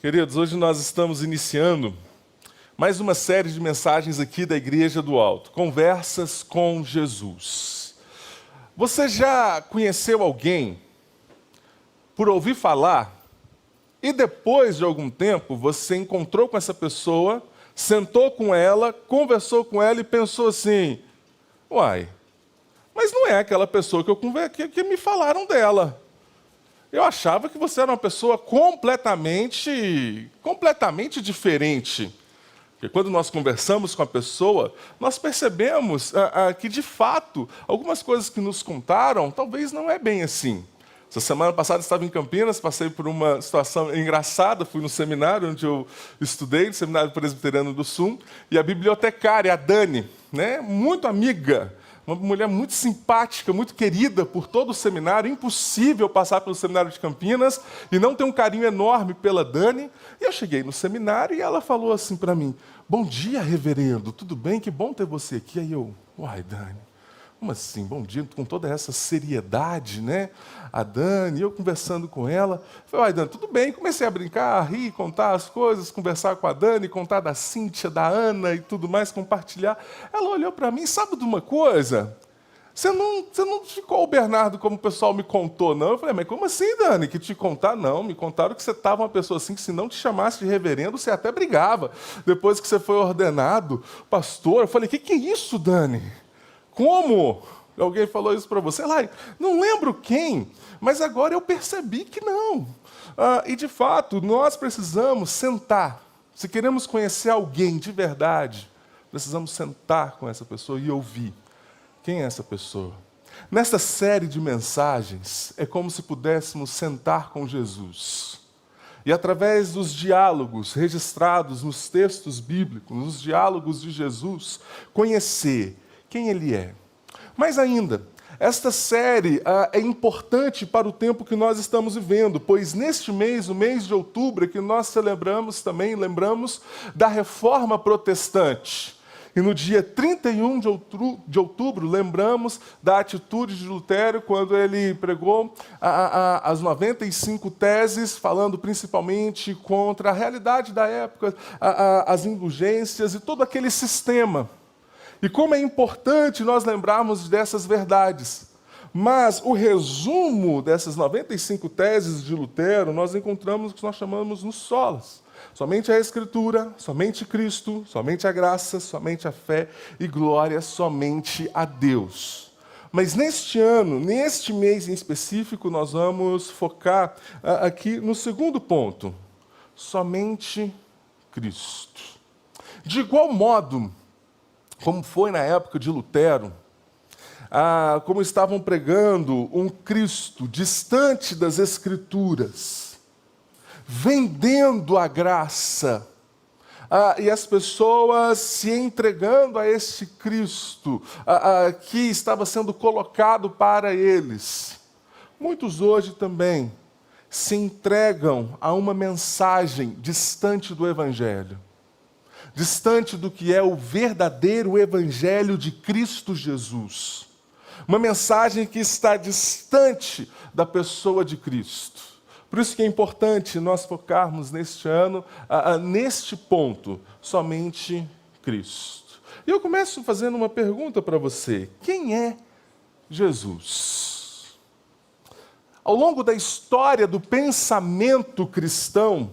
Queridos, hoje nós estamos iniciando mais uma série de mensagens aqui da Igreja do Alto, Conversas com Jesus. Você já conheceu alguém por ouvir falar e depois de algum tempo você encontrou com essa pessoa, sentou com ela, conversou com ela e pensou assim, uai, mas não é aquela pessoa que me falaram dela. Eu achava que você era uma pessoa completamente diferente. Porque quando nós conversamos com a pessoa, nós percebemos que, de fato, algumas coisas que nos contaram, talvez não é bem assim. Essa semana passada eu estava em Campinas, passei por uma situação engraçada, fui no seminário onde eu estudei, no Seminário Presbiteriano do Sul, e a bibliotecária, a Dani, muito amiga, uma mulher muito simpática, muito querida por todo o seminário, impossível passar pelo seminário de Campinas e não ter um carinho enorme pela Dani. E eu cheguei no seminário e ela falou assim para mim, bom dia, reverendo, tudo bem? Que bom ter você aqui. Aí eu, uai, Dani, como assim, bom dia, com toda essa seriedade, né? A Dani, eu conversando com ela, falei, uai, Dani, tudo bem. Comecei a brincar, a rir, contar as coisas, conversar com a Dani, contar da Cíntia, da Ana e tudo mais, compartilhar. Ela olhou para mim, sabe de uma coisa? Você não ficou o Bernardo como o pessoal me contou, não? Eu falei, mas como assim, Dani, que te contar? Não, me contaram que você estava uma pessoa assim, que se não te chamasse de reverendo, você até brigava. Depois que você foi ordenado pastor, eu falei, que é isso, Dani? Como? Alguém falou isso para você? Lá, não lembro quem, mas agora eu percebi que não. E, de fato, nós precisamos sentar. Se queremos conhecer alguém de verdade, precisamos sentar com essa pessoa e ouvir. Quem é essa pessoa? Nesta série de mensagens, é como se pudéssemos sentar com Jesus. E através dos diálogos registrados nos textos bíblicos, nos diálogos de Jesus, conhecer quem Ele é. Mas ainda, esta série é importante para o tempo que nós estamos vivendo, pois neste mês, o mês de outubro, é que nós celebramos também, lembramos da Reforma Protestante. E no dia 31 de outubro, lembramos da atitude de Lutero, quando ele pregou as 95 teses, falando principalmente contra a realidade da época, as indulgências e todo aquele sistema. E como é importante nós lembrarmos dessas verdades. Mas o resumo dessas 95 teses de Lutero, nós encontramos o que nós chamamos nos solas. Somente a Escritura, somente Cristo, somente a graça, somente a fé e glória, somente a Deus. Mas neste ano, neste mês em específico, nós vamos focar aqui no segundo ponto. Somente Cristo. De igual modo, como foi na época de Lutero, como estavam pregando um Cristo distante das Escrituras, vendendo a graça, e as pessoas se entregando a este Cristo que estava sendo colocado para eles. Muitos hoje também se entregam a uma mensagem distante do Evangelho. Distante do que é o verdadeiro Evangelho de Cristo Jesus. Uma mensagem que está distante da pessoa de Cristo. Por isso que é importante nós focarmos neste ano, neste ponto, somente Cristo. E eu começo fazendo uma pergunta para você. Quem é Jesus? Ao longo da história do pensamento cristão,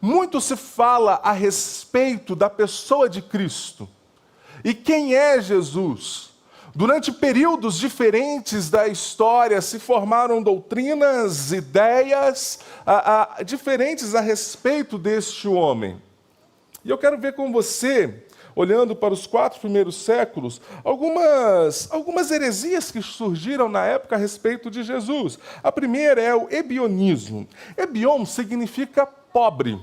muito se fala a respeito da pessoa de Cristo. E quem é Jesus? Durante períodos diferentes da história se formaram doutrinas, ideias diferentes a respeito deste homem. E eu quero ver com você, olhando para os 4 primeiros séculos, algumas heresias que surgiram na época a respeito de Jesus. A primeira é o ebionismo. Ebion significa pobre.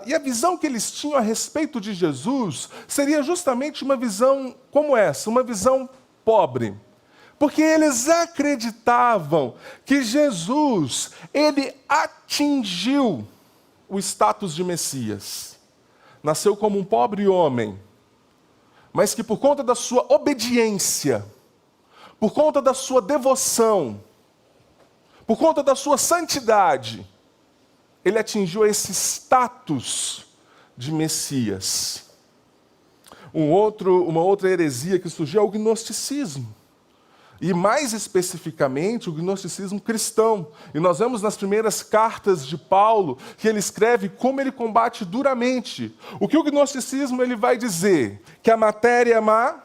E a visão que eles tinham a respeito de Jesus seria justamente uma visão como essa, uma visão pobre. Porque eles acreditavam que Jesus, ele atingiu o status de Messias. Nasceu como um pobre homem, mas que por conta da sua obediência, por conta da sua devoção, por conta da sua santidade, ele atingiu esse status de Messias. Uma outra heresia que surgiu é o gnosticismo. E mais especificamente o gnosticismo cristão. E nós vemos nas primeiras cartas de Paulo que ele escreve como ele combate duramente. O que o gnosticismo ele vai dizer? Que a matéria é má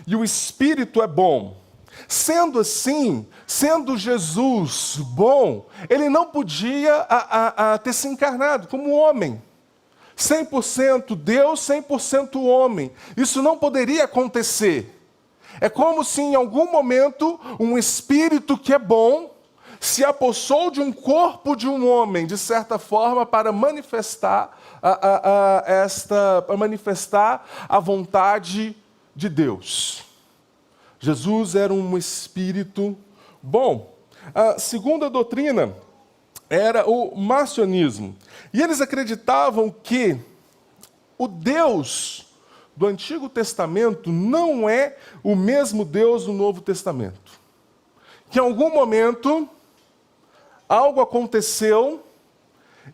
e o espírito é bom. Sendo assim, sendo Jesus bom, ele não podia ter se encarnado como homem. 100% Deus, 100% homem. Isso não poderia acontecer. É como se em algum momento um espírito que é bom se apossou de um corpo de um homem, de certa forma, para manifestar a vontade de Deus. Jesus era um espírito bom. A segunda doutrina era o marcionismo. E eles acreditavam que o Deus do Antigo Testamento não é o mesmo Deus do Novo Testamento. Que em algum momento algo aconteceu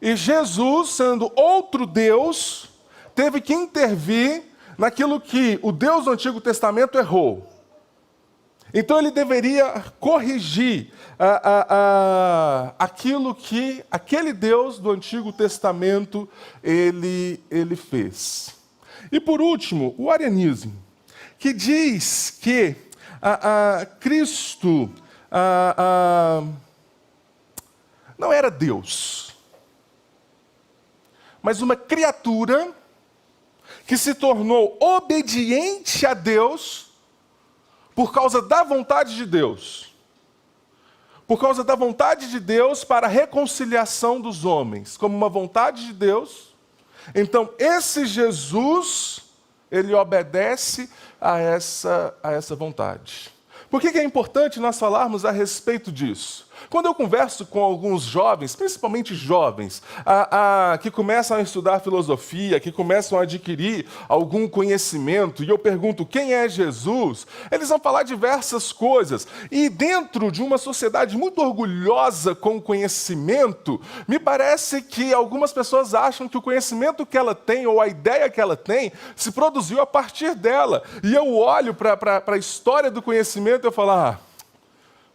e Jesus, sendo outro Deus, teve que intervir naquilo que o Deus do Antigo Testamento errou. Então ele deveria corrigir aquilo que aquele Deus do Antigo Testamento ele fez. E por último, o arianismo, que diz que Cristo não era Deus, mas uma criatura que se tornou obediente a Deus por causa da vontade de Deus. Por causa da vontade de Deus para a reconciliação dos homens, como uma vontade de Deus. Então, esse Jesus, ele obedece a essa vontade. Por que é importante nós falarmos a respeito disso? Quando eu converso com alguns jovens, principalmente jovens, que começam a estudar filosofia, que começam a adquirir algum conhecimento, e eu pergunto quem é Jesus, eles vão falar diversas coisas. E dentro de uma sociedade muito orgulhosa com o conhecimento, me parece que algumas pessoas acham que o conhecimento que ela tem, ou a ideia que ela tem, se produziu a partir dela. E eu olho para a história do conhecimento e eu falo,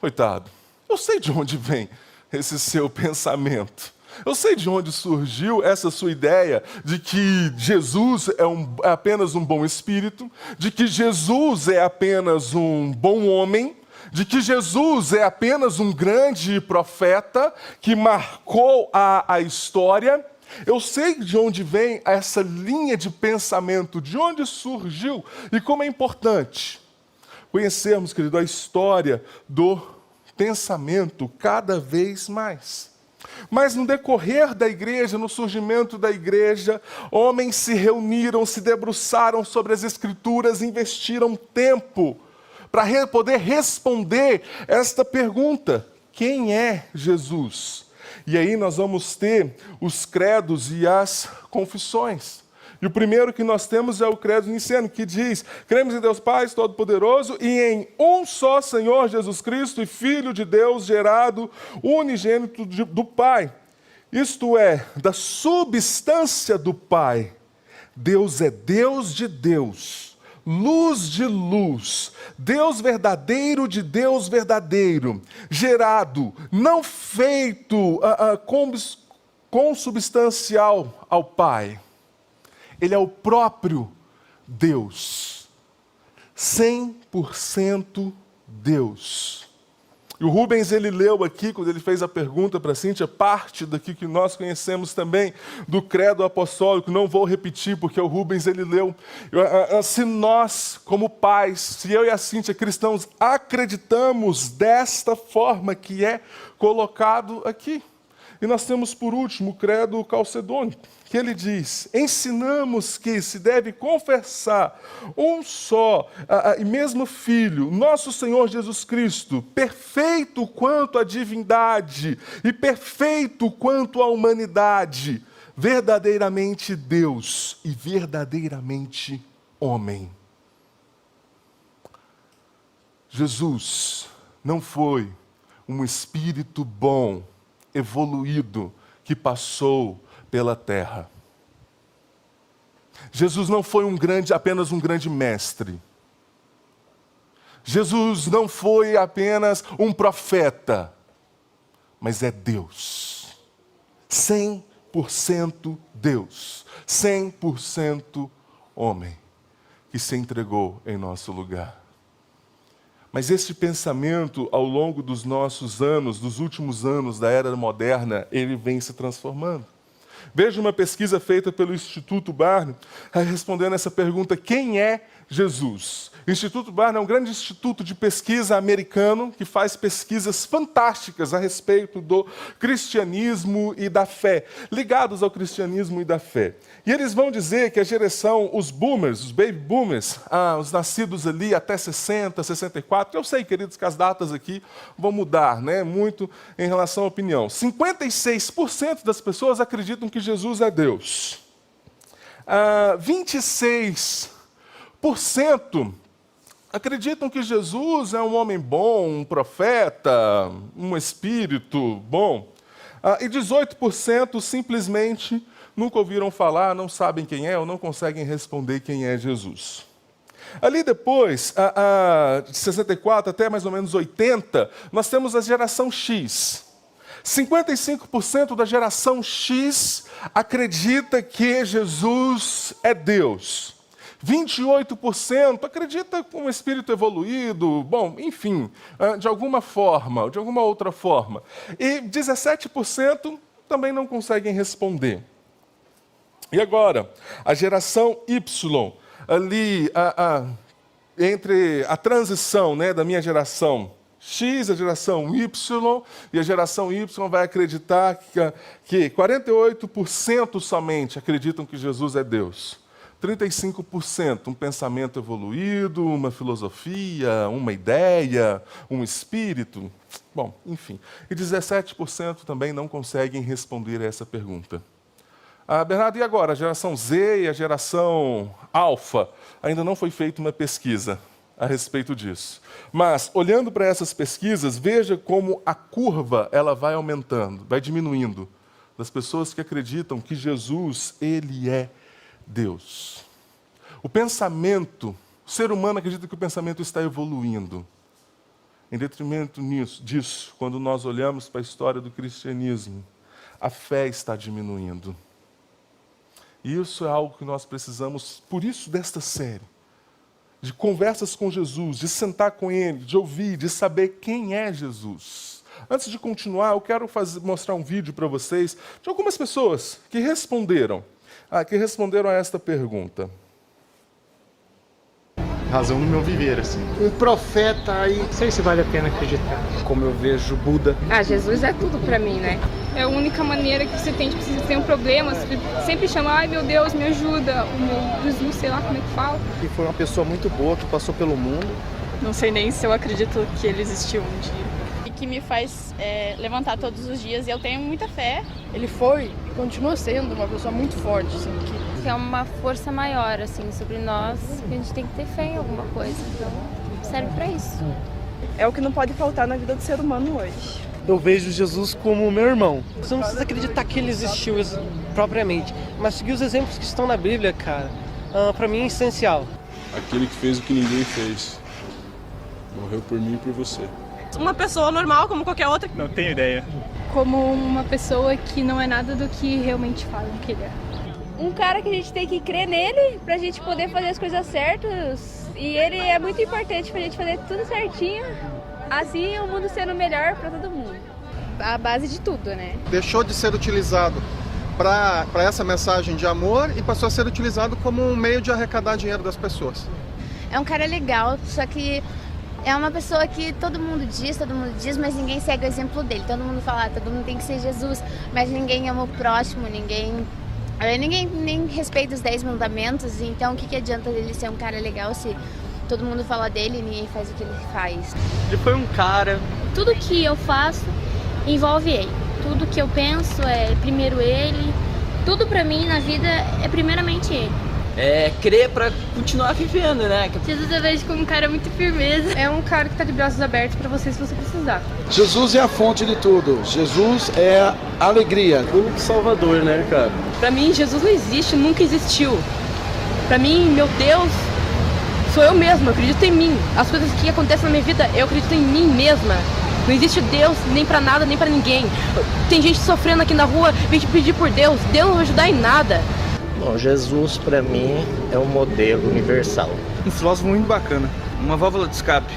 coitado. Eu sei de onde vem esse seu pensamento. Eu sei de onde surgiu essa sua ideia de que Jesus é apenas um bom espírito, de que Jesus é apenas um bom homem, de que Jesus é apenas um grande profeta que marcou a história. Eu sei de onde vem essa linha de pensamento, de onde surgiu e como é importante conhecermos, querido, a história do pensamento cada vez mais. Mas no decorrer da igreja, no surgimento da igreja, homens se reuniram, se debruçaram sobre as Escrituras, investiram tempo para poder responder esta pergunta: quem é Jesus? E aí nós vamos ter os credos e as confissões. E o primeiro que nós temos é o credo niceno, que diz: cremos em Deus Pai Todo-Poderoso e em um só Senhor Jesus Cristo, e Filho de Deus, gerado, unigênito do Pai. Isto é, da substância do Pai. Deus é Deus de Deus, luz de luz, Deus verdadeiro de Deus verdadeiro, gerado, não feito consubstancial ao Pai. Ele é o próprio Deus, 100% Deus. E o Rubens, ele leu aqui, quando ele fez a pergunta para a Cíntia, parte daqui que nós conhecemos também do credo apostólico. Não vou repetir, porque o Rubens, ele leu. Se nós, como pais, se eu e a Cíntia, cristãos, acreditamos desta forma que é colocado aqui. E nós temos, por último, o credo calcedônico, que ele diz: ensinamos que se deve confessar um só e mesmo Filho, nosso Senhor Jesus Cristo, perfeito quanto à divindade e perfeito quanto à humanidade, verdadeiramente Deus e verdadeiramente homem. Jesus não foi um espírito bom, evoluído, que passou pela terra. Jesus não foi apenas um grande mestre. Jesus não foi apenas um profeta, mas é Deus. 100% Deus, 100% homem, que se entregou em nosso lugar. Mas esse pensamento, ao longo dos nossos anos, dos últimos anos da era moderna, ele vem se transformando. Veja uma pesquisa feita pelo Instituto Barna, respondendo essa pergunta: quem é Jesus? O Instituto Barna é um grande instituto de pesquisa americano que faz pesquisas fantásticas a respeito do cristianismo e da fé, ligados ao cristianismo e da fé. E eles vão dizer que a geração, os boomers, os baby boomers, os nascidos ali até 60, 64, eu sei, queridos, que as datas aqui vão mudar, né, muito em relação à opinião. 56% das pessoas acreditam que Jesus é Deus. 26% acreditam que Jesus é um homem bom, um profeta, um espírito bom. E 18% simplesmente nunca ouviram falar, não sabem quem é ou não conseguem responder quem é Jesus. Ali depois, de 64 até mais ou menos 80, nós temos a geração X. 55% da geração X acredita que Jesus é Deus. 28% acredita com um espírito evoluído, bom, enfim, de alguma forma, de alguma outra forma. E 17% também não conseguem responder. E agora, a geração Y, ali, entre a transição, né, da minha geração X, a geração Y, e a geração Y vai acreditar que 48% somente acreditam que Jesus é Deus. 35% um pensamento evoluído, uma filosofia, uma ideia, um espírito. Bom, enfim. E 17% também não conseguem responder a essa pergunta. Bernardo, e agora? A geração Z e a geração Alfa? Ainda não foi feita uma pesquisa a respeito disso. Mas, olhando para essas pesquisas, veja como a curva ela vai aumentando, vai diminuindo, das pessoas que acreditam que Jesus, ele é Deus. O pensamento, o ser humano acredita que o pensamento está evoluindo. Em detrimento disso, quando nós olhamos para a história do cristianismo, a fé está diminuindo. E isso é algo que nós precisamos, por isso desta série, de conversas com Jesus, de sentar com Ele, de ouvir, de saber quem é Jesus. Antes de continuar, eu quero mostrar um vídeo para vocês de algumas pessoas que responderam a esta pergunta. Razão no meu viver, assim. Um profeta aí. Não sei se vale a pena acreditar. Como eu vejo Buda. Jesus é tudo pra mim, né? É a única maneira que você tem, tipo, se você tem um problema, você sempre chama, ai meu Deus, me ajuda, o meu Jesus, sei lá como é que fala. E foi uma pessoa muito boa, que passou pelo mundo. Não sei nem se eu acredito que ele existiu um dia. E que me faz levantar todos os dias, e eu tenho muita fé. Ele foi e continua sendo uma pessoa muito forte, assim, que é uma força maior, assim, sobre nós, que a gente tem que ter fé em alguma coisa, então serve para isso. É o que não pode faltar na vida do ser humano hoje. Eu vejo Jesus como meu irmão. Você não precisa acreditar que ele existiu propriamente, mas seguir os exemplos que estão na Bíblia, cara, para mim é essencial. Aquele que fez o que ninguém fez. Morreu por mim e por você. Uma pessoa normal como qualquer outra. Não tenho ideia. Como uma pessoa que não é nada do que realmente falam que ele é. Um cara que a gente tem que crer nele pra gente poder fazer as coisas certas. E ele é muito importante pra gente fazer tudo certinho. Assim o mundo sendo melhor pra todo mundo. A base de tudo, né? Deixou de ser utilizado para essa mensagem de amor e passou a ser utilizado como um meio de arrecadar dinheiro das pessoas. É um cara legal, só que é uma pessoa que todo mundo diz, mas ninguém segue o exemplo dele. Todo mundo fala, todo mundo tem que ser Jesus, mas ninguém ama o próximo, ninguém nem respeita os 10 mandamentos. Então o que adianta ele ser um cara legal se todo mundo fala dele e ninguém faz o que ele faz? Ele foi um cara... Tudo que eu faço envolve ele. Tudo que eu penso é primeiro ele. Tudo pra mim na vida é primeiramente ele. crer para continuar vivendo, né? Jesus eu vejo como um cara muito firmeza. É um cara que tá de braços abertos pra você se você precisar. Jesus é a fonte de tudo. Jesus é a alegria. O único salvador, né, cara? Pra mim, Jesus não existe, nunca existiu. Pra mim, meu Deus, sou eu mesma, eu acredito em mim. As coisas que acontecem na minha vida, eu acredito em mim mesma. Não existe Deus nem pra nada, nem pra ninguém. Tem gente sofrendo aqui na rua, vem te pedir por Deus. Deus não vai ajudar em nada. Bom, Jesus, para mim, é um modelo universal. Um filósofo muito bacana. Uma válvula de escape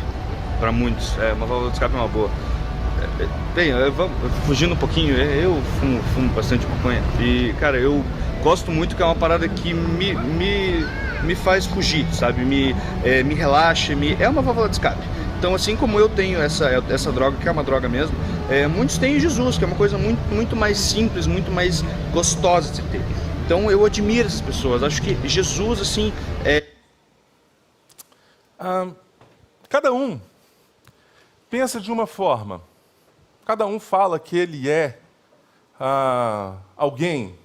para muitos. Uma válvula de escape é uma boa. Bem, fugindo um pouquinho, eu fumo bastante maconha. E, cara, eu gosto muito, que é uma parada que me faz fugir, sabe? Me relaxa, é uma válvula de escape. Então, assim como eu tenho essa droga, que é uma droga mesmo, muitos têm Jesus, que é uma coisa muito mais simples, muito mais gostosa de ter. Então, eu admiro essas pessoas. Acho que Jesus, assim, Cada um pensa de uma forma. Cada um fala que ele é alguém.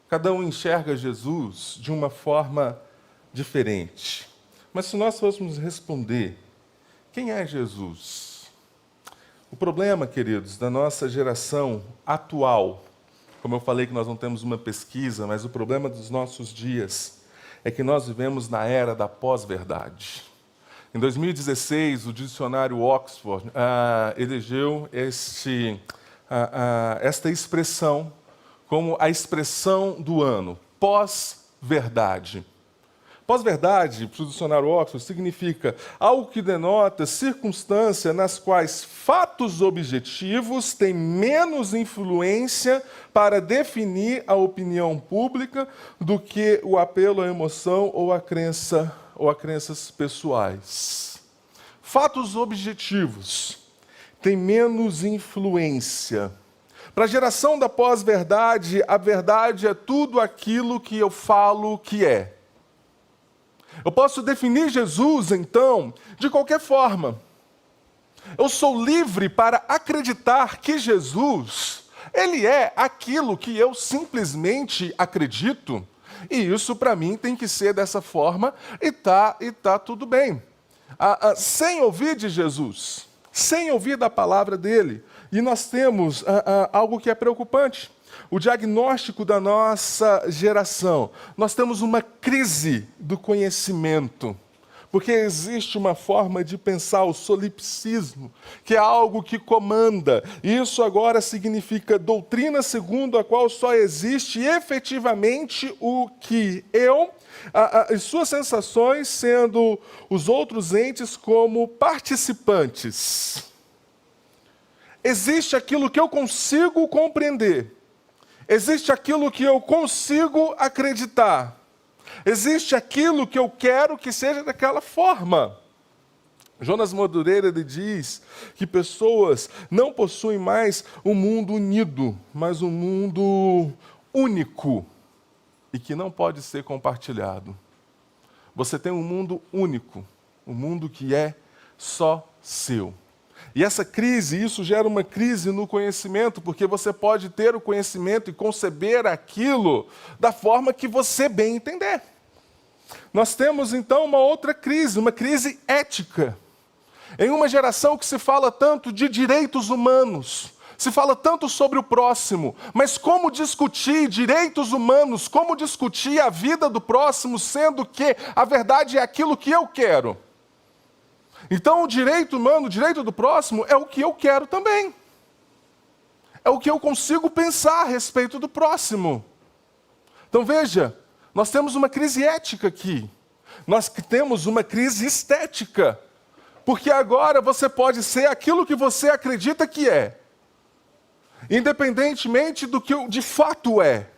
Cada um enxerga Jesus de uma forma diferente. Mas se nós fôssemos responder, quem é Jesus? O problema, queridos, da nossa geração atual, como eu falei que nós não temos uma pesquisa, mas o problema dos nossos dias é que nós vivemos na era da pós-verdade. Em 2016, o dicionário Oxford elegeu esta expressão como a expressão do ano, pós-verdade. Pós-verdade, para o dicionário Oxford, significa algo que denota circunstância nas quais fatos objetivos têm menos influência para definir a opinião pública do que o apelo à emoção ou a crenças pessoais. Fatos objetivos têm menos influência. Para a geração da pós-verdade, a verdade é tudo aquilo que eu falo que é. Eu posso definir Jesus, então, de qualquer forma. Eu sou livre para acreditar que Jesus, ele é aquilo que eu simplesmente acredito. E isso, para mim, tem que ser dessa forma e tá tudo bem. Sem ouvir de Jesus, sem ouvir da palavra dele. E nós temos algo que é preocupante. O diagnóstico da nossa geração. Nós temos uma crise do conhecimento. Porque existe uma forma de pensar, o solipsismo, que é algo que comanda. Isso agora significa doutrina segundo a qual só existe efetivamente o que eu, e suas sensações sendo os outros entes como participantes. Existe aquilo que eu consigo compreender. Existe aquilo que eu consigo acreditar. Existe aquilo que eu quero que seja daquela forma. Jonas Madureira diz que pessoas não possuem mais um mundo unido, mas um mundo único e que não pode ser compartilhado. Você tem um mundo único, um mundo que é só seu. E essa crise, isso gera uma crise no conhecimento, porque você pode ter o conhecimento e conceber aquilo da forma que você bem entender. Nós temos, então, uma outra crise, uma crise ética. Em uma geração que se fala tanto de direitos humanos, se fala tanto sobre o próximo, mas como discutir direitos humanos, como discutir a vida do próximo, sendo que a verdade é aquilo que eu quero? Então, o direito humano, o direito do próximo, é o que eu quero também. É o que eu consigo pensar a respeito do próximo. Então, veja, nós temos uma crise ética aqui. Nós temos uma crise estética. Porque agora você pode ser aquilo que você acredita que é. Independentemente do que de fato é.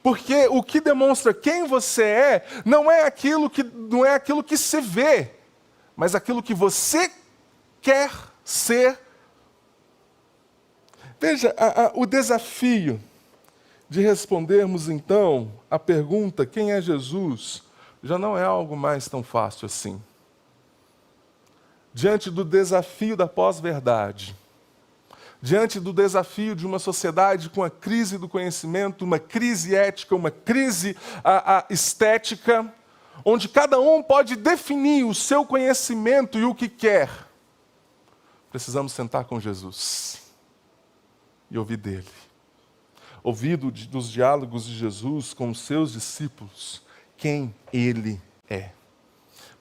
Porque o que demonstra quem você é não é aquilo que se vê, mas aquilo que você quer ser. Veja, o desafio de respondermos, então, a pergunta, quem é Jesus, já não é algo mais tão fácil assim. Diante do desafio da pós-verdade, diante do desafio de uma sociedade com a crise do conhecimento, uma crise ética, uma crise estética, onde cada um pode definir o seu conhecimento e o que quer, precisamos sentar com Jesus e ouvir dele. Ouvir dos diálogos de Jesus com os seus discípulos, quem ele é.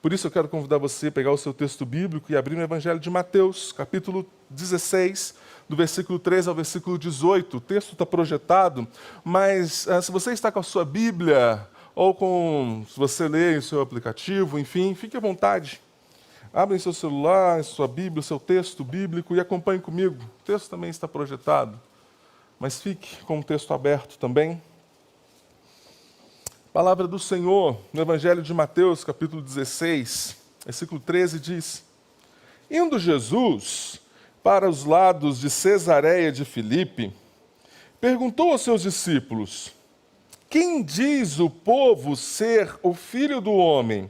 Por isso eu quero convidar você a pegar o seu texto bíblico e abrir no Evangelho de Mateus, capítulo 16, do versículo 13 ao versículo 18. O texto está projetado, mas se você está com a sua Bíblia, ou se você lê em seu aplicativo, enfim, fique à vontade. Abra em seu celular, em sua Bíblia, o seu texto bíblico e acompanhe comigo. O texto também está projetado, mas fique com o texto aberto também. A palavra do Senhor, no Evangelho de Mateus, capítulo 16, versículo 13, diz: Indo Jesus para os lados de Cesareia de Filipe, perguntou aos seus discípulos: Quem diz o povo ser o Filho do Homem?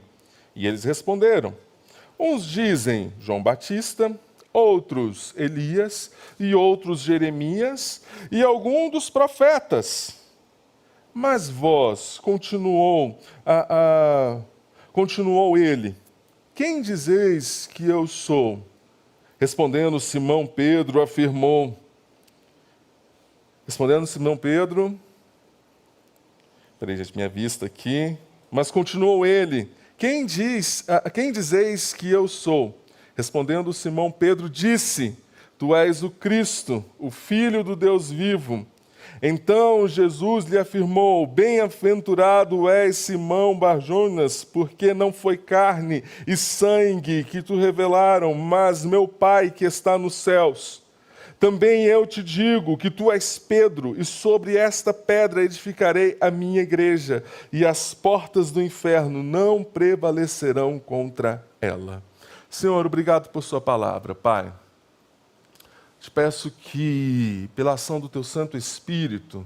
E eles responderam: Uns dizem João Batista, outros Elias, e outros Jeremias, e algum dos profetas. Mas vós, continuou ele, quem dizeis que eu sou? Respondendo Simão Pedro, peraí, gente, minha vista aqui. Mas continuou ele, quem dizeis que eu sou? Respondendo Simão Pedro, disse: Tu és o Cristo, o Filho do Deus vivo. Então Jesus lhe afirmou: Bem-aventurado és, Simão Bar-Jonas, porque não foi carne e sangue que te revelaram, mas meu Pai que está nos céus. Também eu te digo que tu és Pedro, e sobre esta pedra edificarei a minha igreja, e as portas do inferno não prevalecerão contra ela. Senhor, obrigado por sua palavra, Pai. Te peço que, pela ação do Teu Santo Espírito,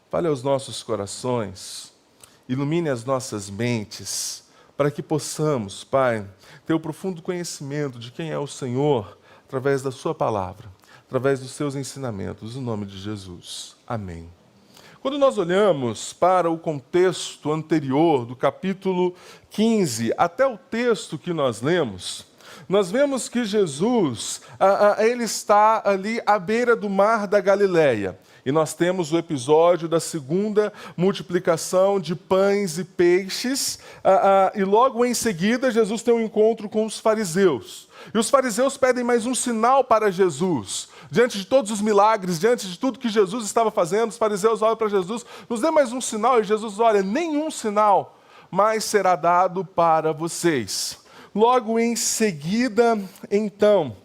fale aos nossos corações, ilumine as nossas mentes, para que possamos, Pai, ter o profundo conhecimento de quem é o Senhor, através da Sua palavra, através dos Seus ensinamentos, no nome de Jesus. Amém. Quando nós olhamos para o contexto anterior, do capítulo 15, até o texto que nós lemos, nós vemos que Jesus, ele está ali à beira do mar da Galileia. E nós temos o episódio da segunda multiplicação de pães e peixes. E logo em seguida, Jesus tem um encontro com os fariseus. E os fariseus pedem mais um sinal para Jesus. Diante de todos os milagres, diante de tudo que Jesus estava fazendo, os fariseus olham para Jesus, nos dê mais um sinal. E Jesus olha, nenhum sinal mais será dado para vocês. Logo em seguida, então,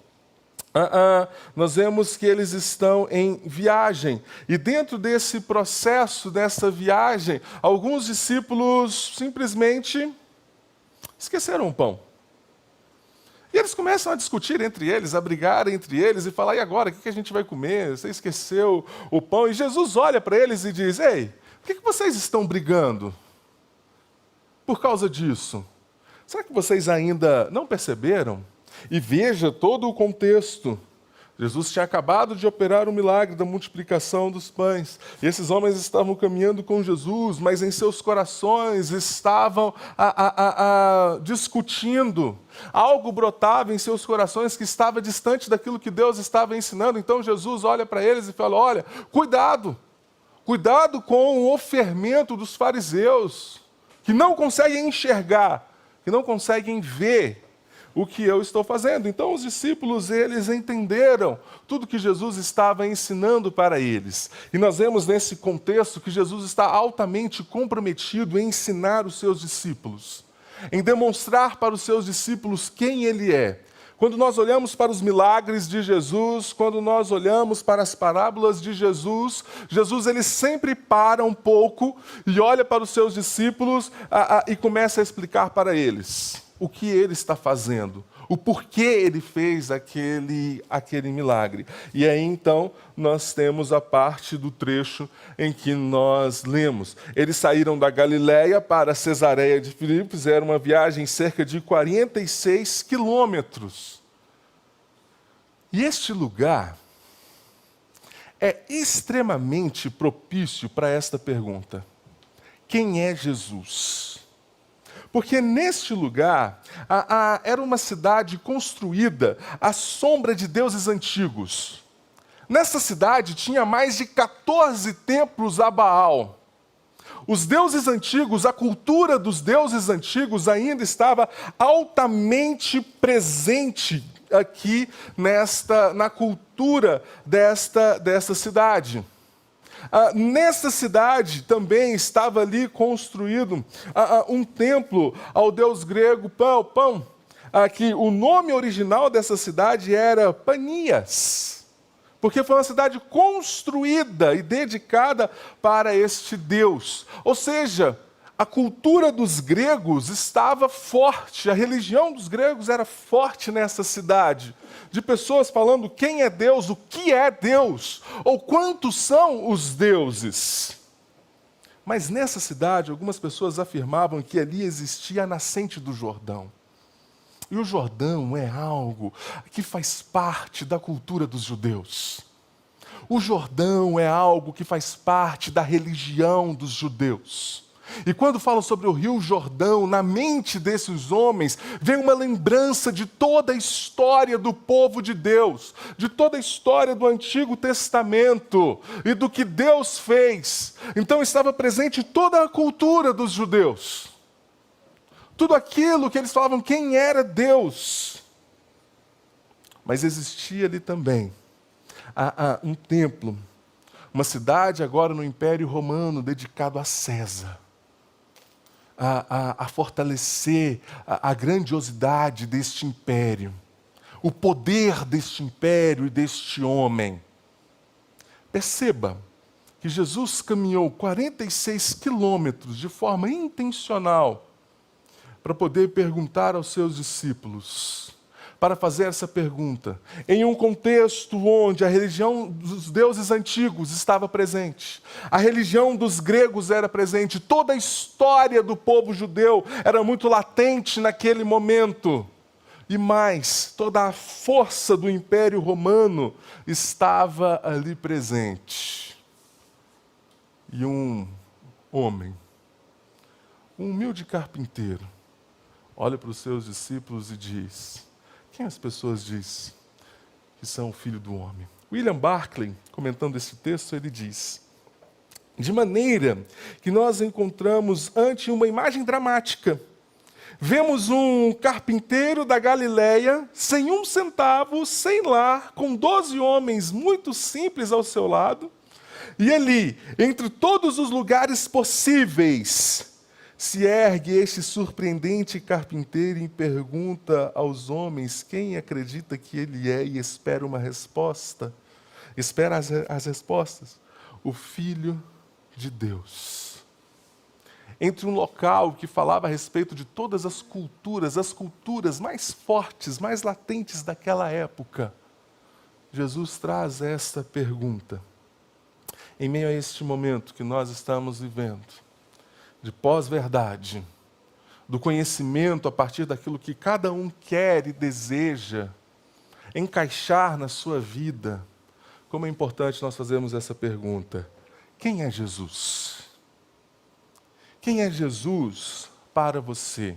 nós vemos que eles estão em viagem. E dentro desse processo, dessa viagem, alguns discípulos simplesmente esqueceram o pão. E eles começam a discutir entre eles, a brigar entre eles e falar: e agora, o que a gente vai comer? Você esqueceu o pão? E Jesus olha para eles e diz: ei, por que vocês estão brigando por causa disso? Será que vocês ainda não perceberam? E veja todo o contexto. Jesus tinha acabado de operar o milagre da multiplicação dos pães. E esses homens estavam caminhando com Jesus, mas em seus corações estavam discutindo. Algo brotava em seus corações que estava distante daquilo que Deus estava ensinando. Então Jesus olha para eles e fala: olha, cuidado com o fermento dos fariseus, que não conseguem enxergar, que não conseguem ver o que eu estou fazendo. Então os discípulos, eles entenderam tudo que Jesus estava ensinando para eles. E nós vemos nesse contexto que Jesus está altamente comprometido em ensinar os seus discípulos, em demonstrar para os seus discípulos quem Ele é. Quando nós olhamos para os milagres de Jesus, quando nós olhamos para as parábolas de Jesus, Jesus ele sempre para um pouco e olha para os seus discípulos e começa a explicar para eles o que Ele está fazendo, o porquê Ele fez aquele milagre. E aí então nós temos a parte do trecho em que nós lemos. Eles saíram da Galileia para Cesareia de Filipe, fizeram uma viagem cerca de 46 quilômetros. E este lugar é extremamente propício para esta pergunta: quem é Jesus? Porque neste lugar era uma cidade construída à sombra de deuses antigos. Nessa cidade tinha mais de 14 templos a Baal. Os deuses antigos, a cultura dos deuses antigos ainda estava altamente presente aqui na cultura desta cidade. Nessa cidade também estava ali construído um templo ao deus grego Pão, que o nome original dessa cidade era Panias, porque foi uma cidade construída e dedicada para este deus. Ou seja, a cultura dos gregos estava forte, a religião dos gregos era forte nessa cidade, de pessoas falando quem é Deus, o que é Deus, ou quantos são os deuses. Mas nessa cidade, algumas pessoas afirmavam que ali existia a nascente do Jordão. E o Jordão é algo que faz parte da cultura dos judeus. O Jordão é algo que faz parte da religião dos judeus. E quando falo sobre o Rio Jordão, na mente desses homens, vem uma lembrança de toda a história do povo de Deus, de toda a história do Antigo Testamento e do que Deus fez. Então estava presente toda a cultura dos judeus. Tudo aquilo que eles falavam quem era Deus. Mas existia ali também um templo, uma cidade agora no Império Romano dedicado a César. A fortalecer a grandiosidade deste império, o poder deste império e deste homem. Perceba que Jesus caminhou 46 quilômetros de forma intencional para poder perguntar aos seus discípulos, para fazer essa pergunta, em um contexto onde a religião dos deuses antigos estava presente, a religião dos gregos era presente, toda a história do povo judeu era muito latente naquele momento, e mais, toda a força do Império Romano estava ali presente. E um homem, um humilde carpinteiro, olha para os seus discípulos e diz: quem as pessoas dizem que são o Filho do Homem? William Barclay, comentando esse texto, ele diz: de maneira que nós encontramos ante uma imagem dramática. Vemos um carpinteiro da Galileia, sem um centavo, sem lar, com 12 homens muito simples ao seu lado, e ali, entre todos os lugares possíveis, se ergue este surpreendente carpinteiro e pergunta aos homens quem acredita que ele é e espera uma resposta. Espera as respostas. O Filho de Deus. Entre um local que falava a respeito de todas as culturas mais fortes, mais latentes daquela época, Jesus traz esta pergunta. Em meio a este momento que nós estamos vivendo, de pós-verdade, do conhecimento a partir daquilo que cada um quer e deseja encaixar na sua vida, como é importante nós fazermos essa pergunta: quem é Jesus? Quem é Jesus para você?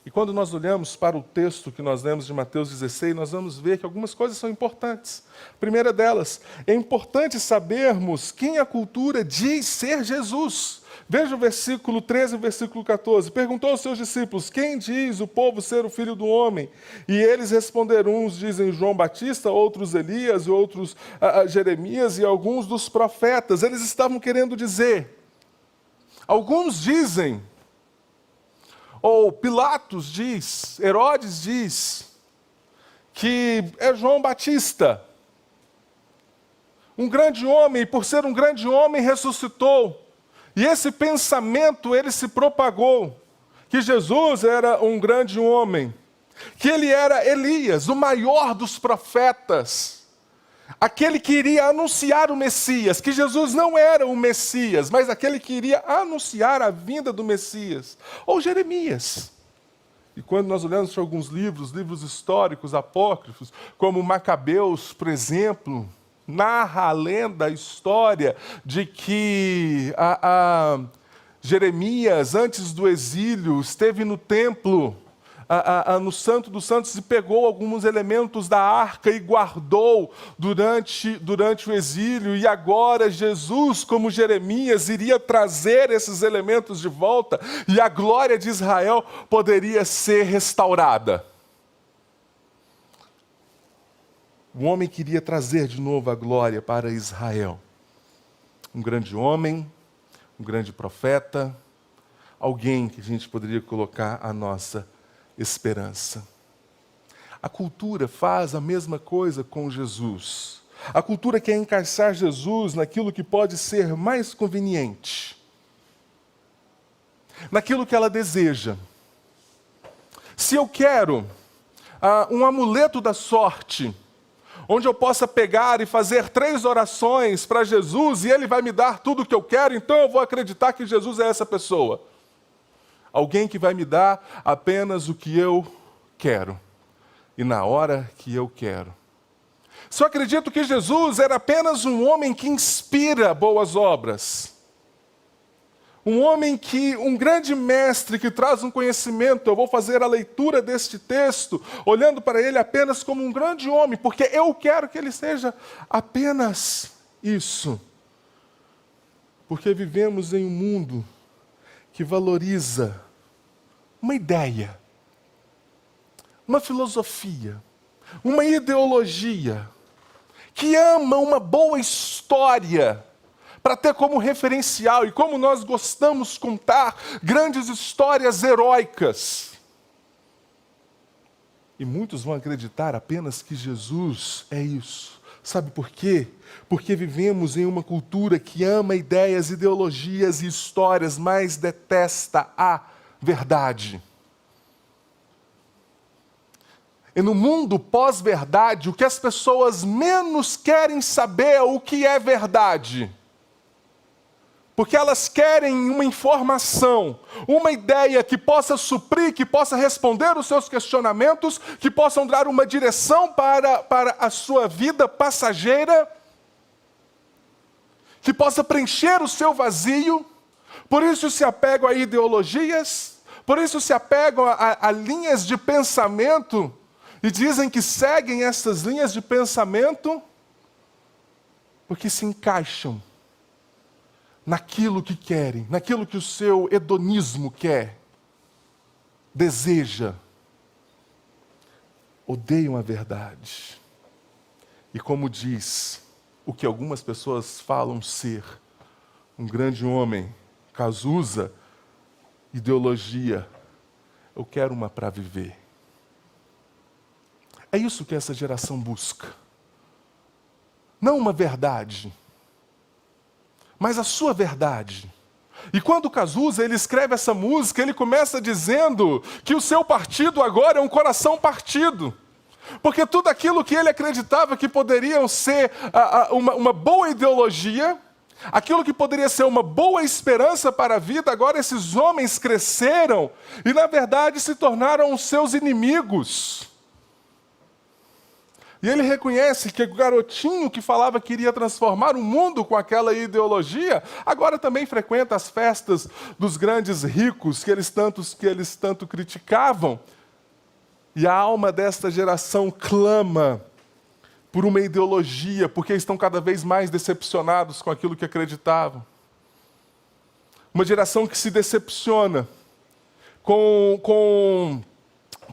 E quando nós olhamos para o texto que nós lemos de Mateus 16, nós vamos ver que algumas coisas são importantes. A primeira delas, é importante sabermos quem a cultura diz ser Jesus. Veja o versículo 13 e o versículo 14. Perguntou aos seus discípulos: quem diz o povo ser o Filho do Homem? E eles responderam: uns dizem João Batista, outros Elias, outros Jeremias e alguns dos profetas. Eles estavam querendo dizer. Alguns dizem, ou Pilatos diz, Herodes diz, que é João Batista. Um grande homem, e por ser um grande homem, ressuscitou. E esse pensamento, ele se propagou, que Jesus era um grande homem, que ele era Elias, o maior dos profetas, aquele que iria anunciar o Messias, que Jesus não era o Messias, mas aquele que iria anunciar a vinda do Messias, ou Jeremias. E quando nós olhamos para alguns livros históricos, apócrifos, como Macabeus, por exemplo, narra a lenda, a história de que Jeremias, antes do exílio, esteve no templo, no Santo dos Santos, e pegou alguns elementos da arca e guardou durante o exílio. E agora Jesus, como Jeremias, iria trazer esses elementos de volta e a glória de Israel poderia ser restaurada. O homem queria trazer de novo a glória para Israel. Um grande homem, um grande profeta, alguém que a gente poderia colocar a nossa esperança. A cultura faz a mesma coisa com Jesus. A cultura quer encaixar Jesus naquilo que pode ser mais conveniente, naquilo que ela deseja. Se eu quero um amuleto da sorte, onde eu possa pegar e fazer 3 orações para Jesus e Ele vai me dar tudo o que eu quero, então eu vou acreditar que Jesus é essa pessoa. Alguém que vai me dar apenas o que eu quero e na hora que eu quero. Se eu acredito que Jesus era apenas um homem que inspira boas obras, um grande mestre que traz um conhecimento, eu vou fazer a leitura deste texto, olhando para ele apenas como um grande homem, porque eu quero que ele seja apenas isso. Porque vivemos em um mundo que valoriza uma ideia, uma filosofia, uma ideologia, que ama uma boa história para ter como referencial, e como nós gostamos de contar grandes histórias heróicas. E muitos vão acreditar apenas que Jesus é isso. Sabe por quê? Porque vivemos em uma cultura que ama ideias, ideologias e histórias, mas detesta a verdade. E no mundo pós-verdade, o que as pessoas menos querem saber é o que é verdade. Porque elas querem uma informação, uma ideia que possa suprir, que possa responder os seus questionamentos, que possam dar uma direção para a sua vida passageira, que possa preencher o seu vazio. Por isso se apegam a ideologias, por isso se apegam a linhas de pensamento, e dizem que seguem essas linhas de pensamento, porque se encaixam naquilo que querem, naquilo que o seu hedonismo quer, deseja. Odeiam a verdade. E como diz o que algumas pessoas falam ser um grande homem, Cazuza, ideologia, eu quero uma para viver. É isso que essa geração busca. Não uma verdade, mas a sua verdade. E quando Cazuza ele escreve essa música, ele começa dizendo que o seu partido agora é um coração partido. Porque tudo aquilo que ele acreditava que poderiam ser uma boa ideologia, aquilo que poderia ser uma boa esperança para a vida, agora esses homens cresceram e na verdade se tornaram os seus inimigos. E ele reconhece que o garotinho que falava que iria transformar o mundo com aquela ideologia, agora também frequenta as festas dos grandes ricos que eles tanto criticavam. E a alma desta geração clama por uma ideologia, porque estão cada vez mais decepcionados com aquilo que acreditavam. Uma geração que se decepciona com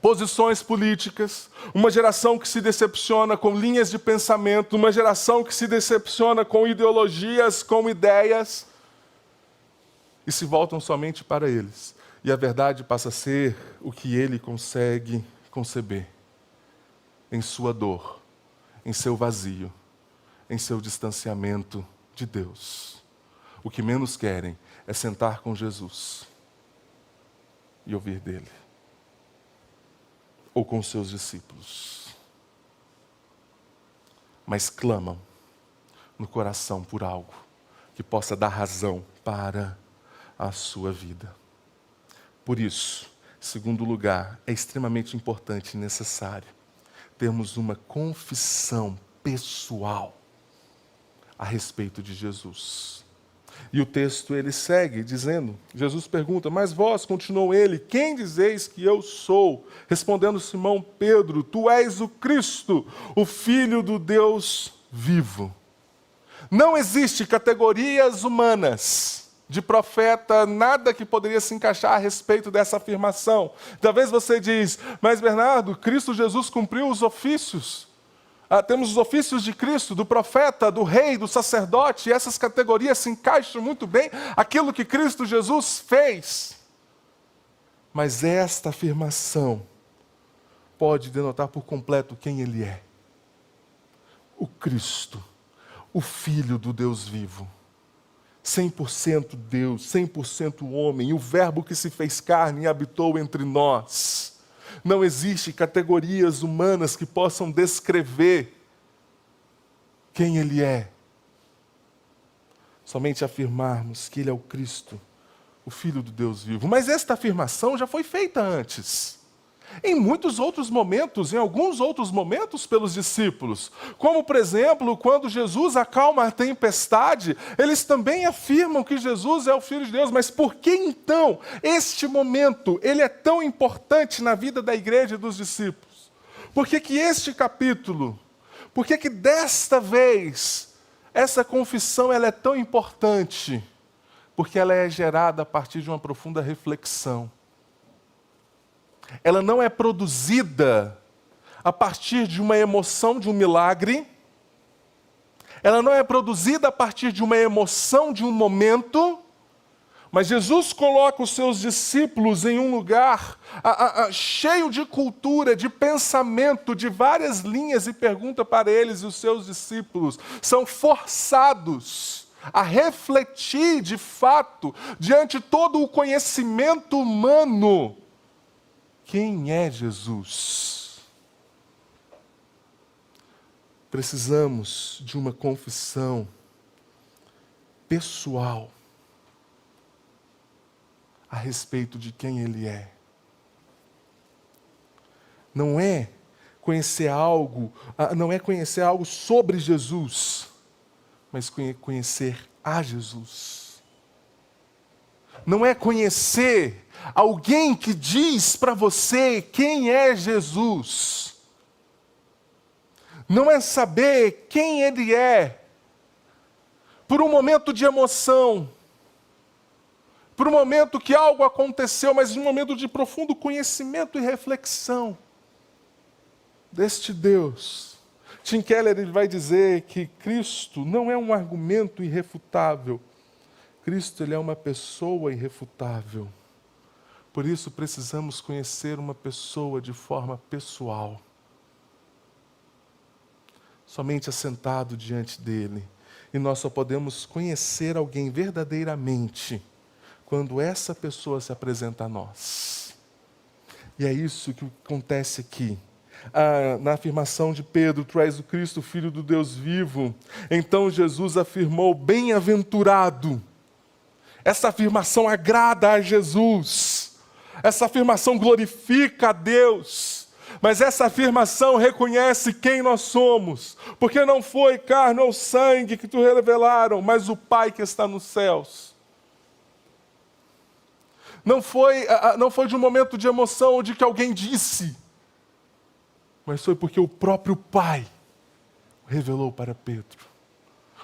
posições políticas, uma geração que se decepciona com linhas de pensamento, uma geração que se decepciona com ideologias, com ideias, e se voltam somente para eles. E a verdade passa a ser o que ele consegue conceber, em sua dor, em seu vazio, em seu distanciamento de Deus. O que menos querem é sentar com Jesus e ouvir dele. Ou com seus discípulos. Mas clamam no coração por algo que possa dar razão para a sua vida. Por isso, em segundo lugar, é extremamente importante e necessário termos uma confissão pessoal a respeito de Jesus. E o texto ele segue dizendo, Jesus pergunta, mas vós, continuou ele, quem dizeis que eu sou? Respondendo Simão Pedro, tu és o Cristo, o Filho do Deus vivo. Não existe categorias humanas de profeta, nada que poderia se encaixar a respeito dessa afirmação. Talvez você diz, mas Bernardo, Cristo Jesus cumpriu os ofícios. Temos os ofícios de Cristo, do profeta, do rei, do sacerdote, e essas categorias se encaixam muito bem aquilo que Cristo Jesus fez. Mas esta afirmação pode denotar por completo quem Ele é. O Cristo, o Filho do Deus vivo. 100% Deus, 100% homem, o Verbo que se fez carne e habitou entre nós. Não existe categorias humanas que possam descrever quem Ele é. Somente afirmarmos que Ele é o Cristo, o Filho do Deus vivo. Mas esta afirmação já foi feita antes. Em muitos outros momentos, em alguns outros momentos pelos discípulos. Como, por exemplo, quando Jesus acalma a tempestade, eles também afirmam que Jesus é o Filho de Deus. Mas por que então este momento ele é tão importante na vida da igreja e dos discípulos? Por que que este capítulo, por que que desta vez essa confissão ela é tão importante? Porque ela é gerada a partir de uma profunda reflexão. Ela não é produzida a partir de uma emoção de um milagre. Ela não é produzida a partir de uma emoção de um momento. Mas Jesus coloca os seus discípulos em um lugar cheio de cultura, de pensamento, de várias linhas, e pergunta para eles e os seus discípulos. São forçados a refletir de fato, diante de todo o conhecimento humano, quem é Jesus? Precisamos de uma confissão pessoal a respeito de quem Ele é. Não é conhecer algo sobre Jesus, mas conhecer a Jesus. Não é conhecer alguém que diz para você quem é Jesus. Não é saber quem Ele é por um momento de emoção, por um momento que algo aconteceu, mas um momento de profundo conhecimento e reflexão deste Deus. Tim Keller ele vai dizer que Cristo não é um argumento irrefutável. Cristo ele é uma pessoa irrefutável. Por isso precisamos conhecer uma pessoa de forma pessoal. Somente assentado diante dele. E nós só podemos conhecer alguém verdadeiramente quando essa pessoa se apresenta a nós. E é isso que acontece aqui. Na afirmação de Pedro, tu és o Cristo, Filho do Deus vivo. Então Jesus afirmou, bem-aventurado. Essa afirmação agrada a Jesus. Essa afirmação glorifica a Deus. Mas essa afirmação reconhece quem nós somos. Porque não foi carne ou sangue que te revelaram, mas o Pai que está nos céus. Não foi de um momento de emoção ou de que alguém disse. Mas foi porque o próprio Pai revelou para Pedro.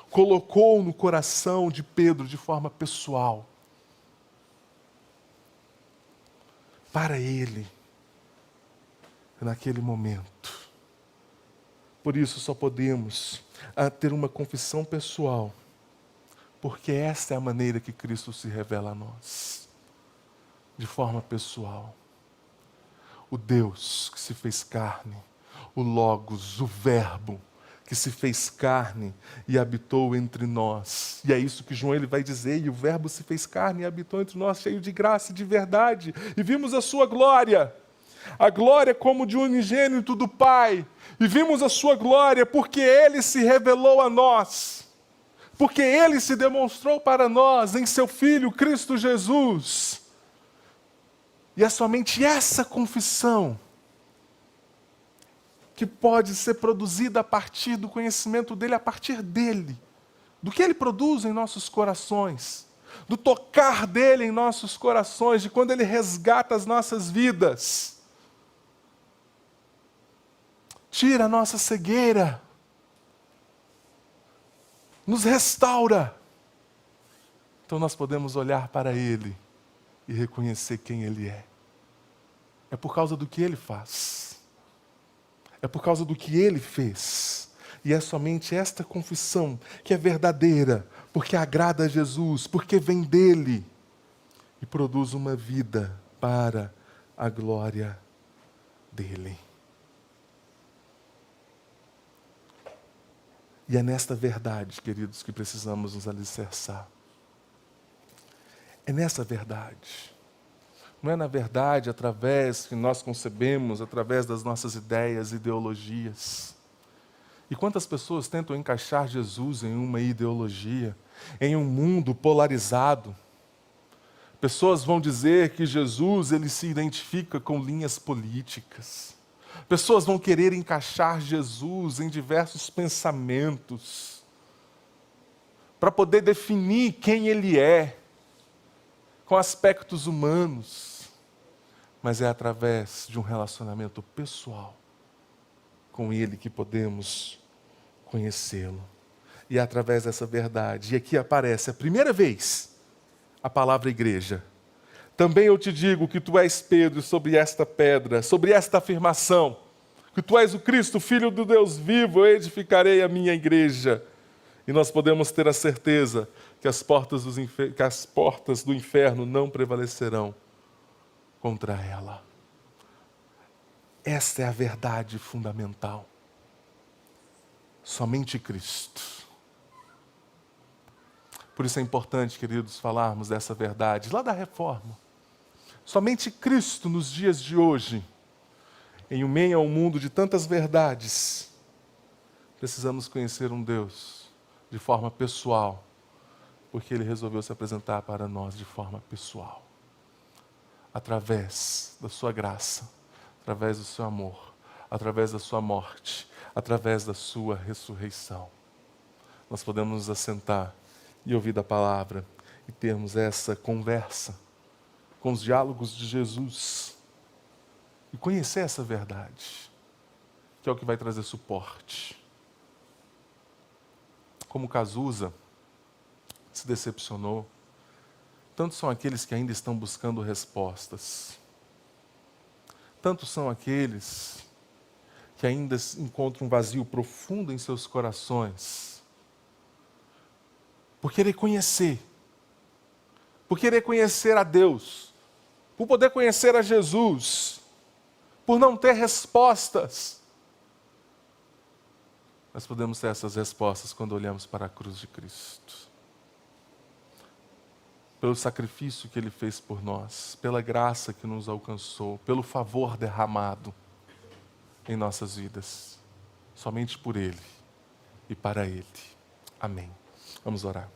Colocou no coração de Pedro de forma pessoal. Para ele. Naquele momento. Por isso só podemos ter uma confissão pessoal. Porque essa é a maneira que Cristo se revela a nós. De forma pessoal. O Deus que se fez carne. O Logos, o Verbo, que se fez carne e habitou entre nós. E é isso que João ele vai dizer, e o Verbo se fez carne e habitou entre nós, cheio de graça e de verdade. E vimos a sua glória, a glória como de unigênito do Pai. E vimos a sua glória porque Ele se revelou a nós. Porque Ele se demonstrou para nós em seu Filho, Cristo Jesus. E é somente essa confissão que pode ser produzida a partir do conhecimento dele, a partir dele, do que Ele produz em nossos corações, do tocar dEle em nossos corações, de quando Ele resgata as nossas vidas. Tira a nossa cegueira, nos restaura. Então nós podemos olhar para Ele e reconhecer quem Ele é. É por causa do que Ele faz. É por causa do que Ele fez. E é somente esta confissão que é verdadeira, porque agrada a Jesus, porque vem dEle e produz uma vida para a glória dEle. E é nesta verdade, queridos, que precisamos nos alicerçar. É nessa verdade. Não é na verdade através que nós concebemos, através das nossas ideias, ideologias. E quantas pessoas tentam encaixar Jesus em uma ideologia, em um mundo polarizado. Pessoas vão dizer que Jesus ele se identifica com linhas políticas. Pessoas vão querer encaixar Jesus em diversos pensamentos, para poder definir quem Ele é, com aspectos humanos. Mas é através de um relacionamento pessoal com Ele que podemos conhecê-lo. E é através dessa verdade. E aqui aparece a primeira vez a palavra igreja. Também eu te digo que tu és Pedro, sobre esta pedra, sobre esta afirmação, que tu és o Cristo, Filho do Deus vivo, eu edificarei a minha igreja. E nós podemos ter a certeza que as portas do inferno não prevalecerão contra ela. Esta é a verdade fundamental. Somente Cristo. Por isso é importante, queridos, falarmos dessa verdade lá da Reforma. Somente Cristo nos dias de hoje, em meio a um mundo de tantas verdades, precisamos conhecer um Deus de forma pessoal, porque Ele resolveu se apresentar para nós de forma pessoal, através da sua graça, através do seu amor, através da sua morte, através da sua ressurreição. Nós podemos nos assentar e ouvir da palavra e termos essa conversa com os diálogos de Jesus e conhecer essa verdade, que é o que vai trazer suporte. Como Cazuza se decepcionou, tantos são aqueles que ainda estão buscando respostas. Tantos são aqueles que ainda encontram um vazio profundo em seus corações, por querer conhecer a Deus, por poder conhecer a Jesus, por não ter respostas. Nós podemos ter essas respostas quando olhamos para a cruz de Cristo. Pelo sacrifício que Ele fez por nós, pela graça que nos alcançou, pelo favor derramado em nossas vidas. Somente por Ele e para Ele. Amém. Vamos orar.